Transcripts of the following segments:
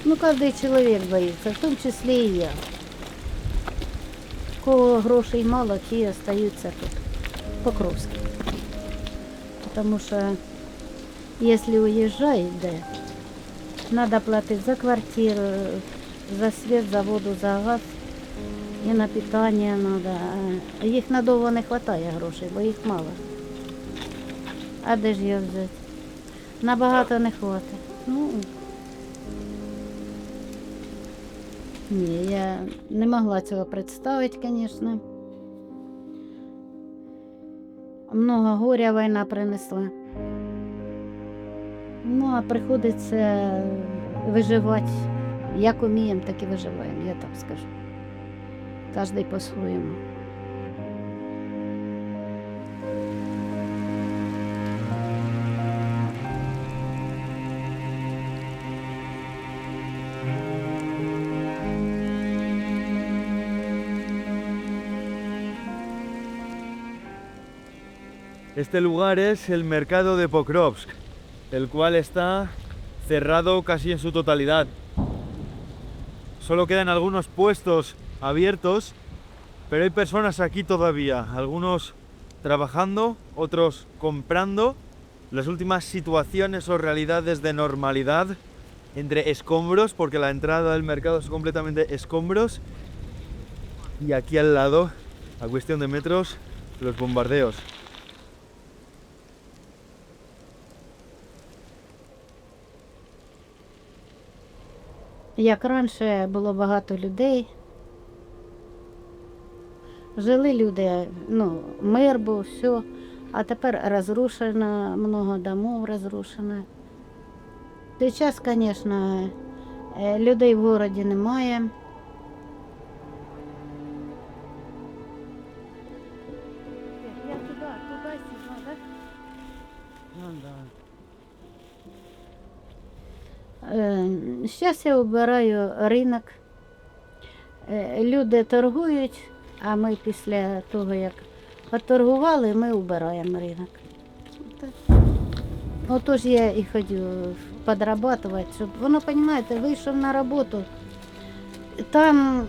Ну, кожен чоловік боїться, в тому числі і я. У кого грошей мало, ті залишаються тут, в Покровську. Тому що, якщо уїжджають, де, треба платити за квартиру, за світ, за воду, за газ. І на питання треба. Їх надовго не вистачає грошей, бо їх мало. А де ж їх взяти? Набагато не вистачить. Ну, ні, я не могла цього представити, звісно. Много горя війна принесла. Ну, а приходиться виживати. Як уміємо, так і виживаємо, я так скажу. Кожен по-своєму. Este lugar es el mercado de Pokrovsk, el cual está cerrado casi en su totalidad. Solo quedan algunos puestos abiertos, pero hay personas aquí todavía, algunos trabajando, otros comprando. Las últimas situaciones o realidades de normalidad entre escombros, porque la entrada del mercado es completamente escombros, y aquí al lado, a cuestión de metros, los bombardeos. Як раніше було багато людей, жили люди, ну, мир був, все, а тепер розрушено, много домов розрушено. Зараз, звісно, людей в місті немає. Я туди сіла, так? Ну, так. Зараз я обираю ринок. Люди торгують, а ми після того, як поторгували, ми обираємо ринок. Отож я і хочу підрабатувати, щоб воно, розумієте, вийшов на роботу, там,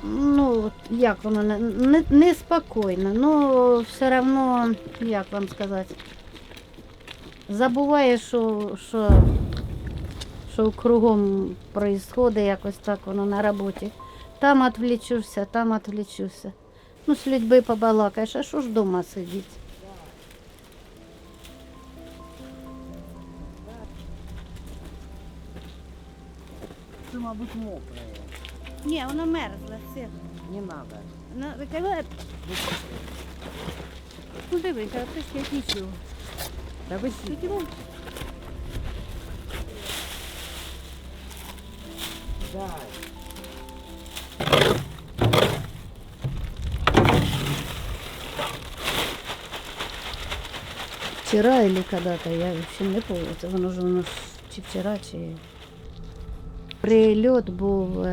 ну, як воно, неспокійно, ну, все одно, як вам сказати, забуваєш, що кругом відбувається, якось так воно на роботі. Там відвлічуся, там відвлічуся. Ну, з людьми побалакаєш, а що ж вдома сидіти? Це, мабуть, мокре. Ні, воно мерзле, все. Не треба. Ну, дивися, а ти нічого. Та ви дай. Вчера или когда-то, я вообще не помню, це воно ж у нас чи вчора, чи... Прильот був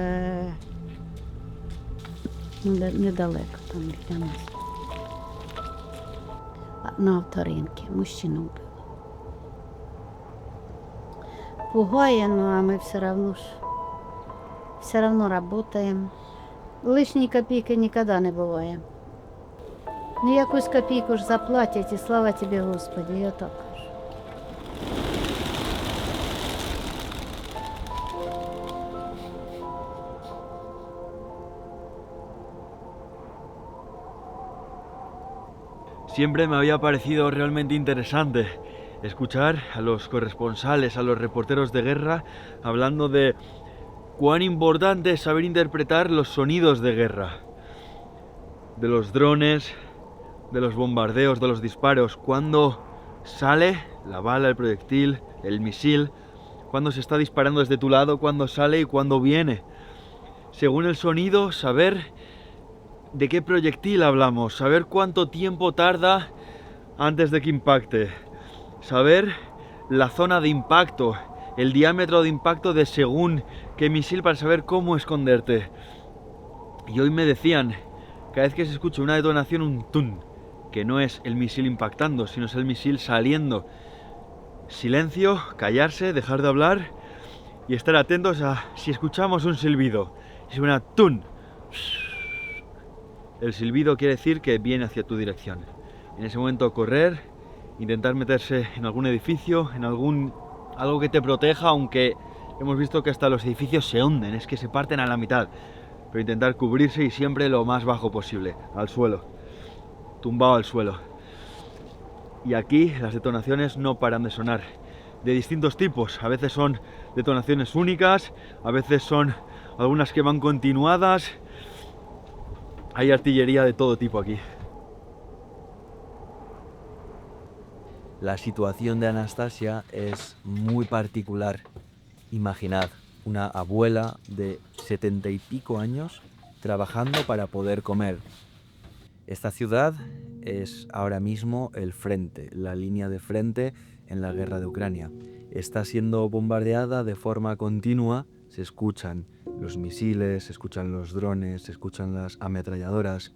недалеко, там біля нас. На авторинці, мужчину вбили. Пугає, ну а ми все равно работаем. Лишньої копійки ніколи не буває. Ну якусь копійку ж заплатять, і слава тобі, Господи, я так кажу. Siempre me había parecido realmente interesante escuchar a los corresponsales, a los reporteros de guerra, hablando de cuán importante es saber interpretar los sonidos de guerra, de los drones, de los bombardeos, de los disparos, cuando sale la bala, el proyectil, el misil, cuando se está disparando desde tu lado, cuando sale y cuando viene. Según el sonido, saber de qué proyectil hablamos, saber cuánto tiempo tarda antes de que impacte, saber la zona de impacto, el diámetro de impacto de según qué misil para saber cómo esconderte. Y hoy me decían, cada vez que se escucha una detonación, un tun, que no es el misil impactando, sino es el misil saliendo. Silencio, callarse, dejar de hablar y estar atentos a si escuchamos un silbido. Si suena tun, el silbido quiere decir que viene hacia tu dirección. En ese momento correr, intentar meterse en algún edificio, en algo que te proteja, aunque hemos visto que hasta los edificios se hunden, es que se parten a la mitad. Pero intentar cubrirse y siempre lo más bajo posible, al suelo, tumbado al suelo. Y aquí las detonaciones no paran de sonar, de distintos tipos. A veces son detonaciones únicas, a veces son algunas que van continuadas. Hay artillería de todo tipo aquí. La situación de Anastasia es muy particular. Imaginad una abuela de 70 y pico años trabajando para poder comer. Esta ciudad es ahora mismo el frente, la línea de frente en la guerra de Ucrania. Está siendo bombardeada de forma continua, se escuchan los misiles, se escuchan los drones, se escuchan las ametralladoras.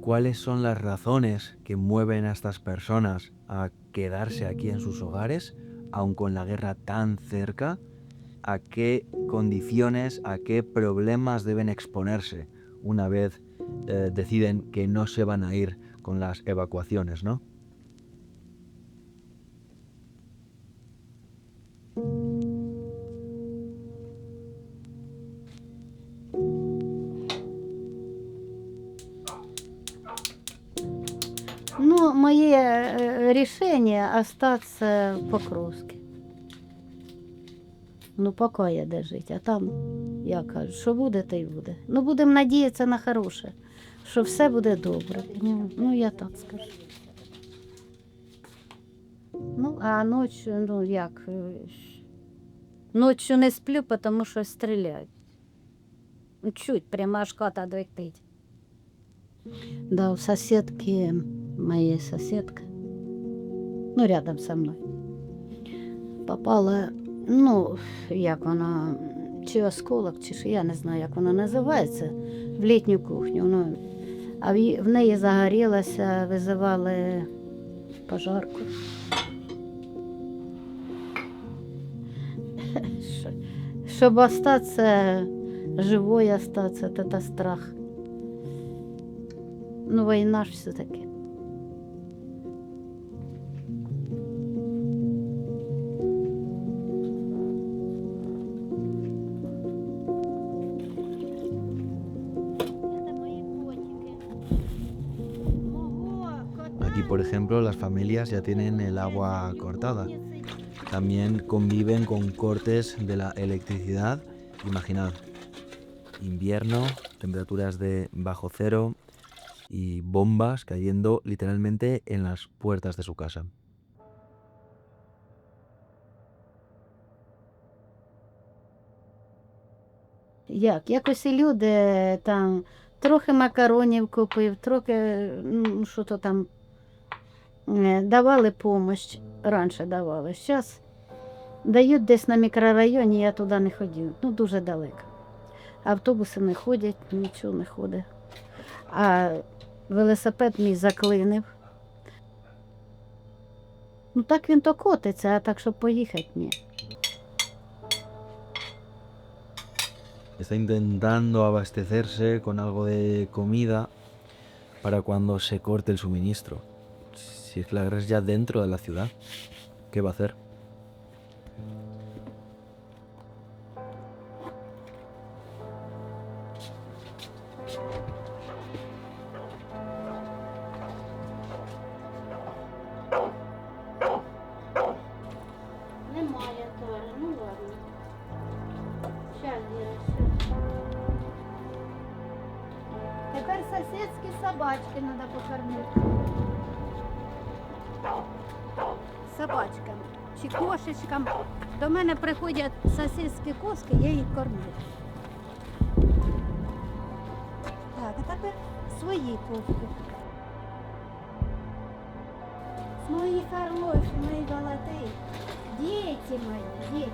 ¿Cuáles son las razones que mueven a estas personas a quedarse aquí en sus hogares, aun con la guerra tan cerca? ¿A qué condiciones, a qué problemas deben exponerse una vez deciden que no se van a ir con las evacuaciones, ¿no? Ну, моє рішення остатися в Покровську. Ну, поки є де жити, а там, я кажу, що буде, то й буде. Ну, будемо надіятися на хороше, що все буде добре. Ну, я так скажу. Ну, а ночі, ну, як, ночі не сплю, тому що стріляють. Чуть, прямо аж хата двигтить. Да, у соседки, моей соседка, ну, рядом со мной, попала, ну, як вона, чи осколок, чи що, я не знаю, як вона називається, в літню кухню. Ну, а в неї загорілося, визивали пожарку. Щоб остатися, живою остатися, це страх. Ну, війна ж все-таки. Aquí, por ejemplo, las familias ya tienen el agua cortada. También conviven con cortes de la electricidad. Imaginad, invierno, temperaturas de bajo cero y bombas cayendo literalmente en las puertas de su casa. Якось і люди там трохи макаронів купив, трохи, ну, що то там, давали допомогу, раніше давали. Зараз дають десь на мікрорайоні, я туди не ходив, ну дуже далеко. Автобуси не ходять, нічого не ходить. А велосипед мій заклинив. Ну так він то котиться, а так, щоб поїхати, ні. Está intentando abastecerse con algo de comida para cuando se corte el suministro. Si es que la guerra es ya dentro de la ciudad, ¿qué va a hacer? Немає теж, ну ладно. Щас, Віра, Тепер сусідські собачки треба покормити. Собачкам чи кошечкам. До мене приходять сусідські коски, я їх кормлю. Так, а тепер свої коски. Мої хороші, мої золоті. Дети мои, дети.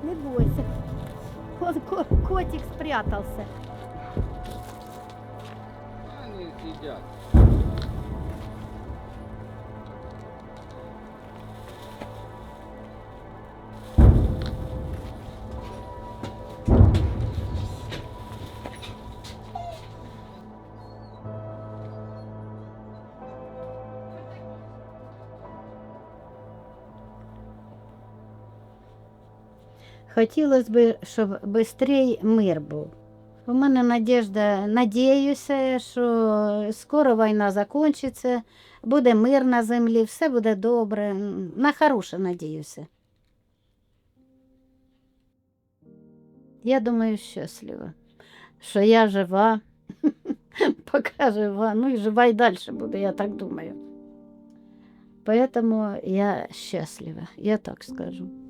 Не бойся. Котик спрятался. Они сидят. хотілося б, щоб швидше мир був. У мене надіюся, що скоро війна закінчиться, буде мир на землі, все буде добре. На хороше надіюся. Я думаю, щаслива, що я жива, поки жива, ну і жива і далі буду, я так думаю. Поэтому я щаслива, я так скажу.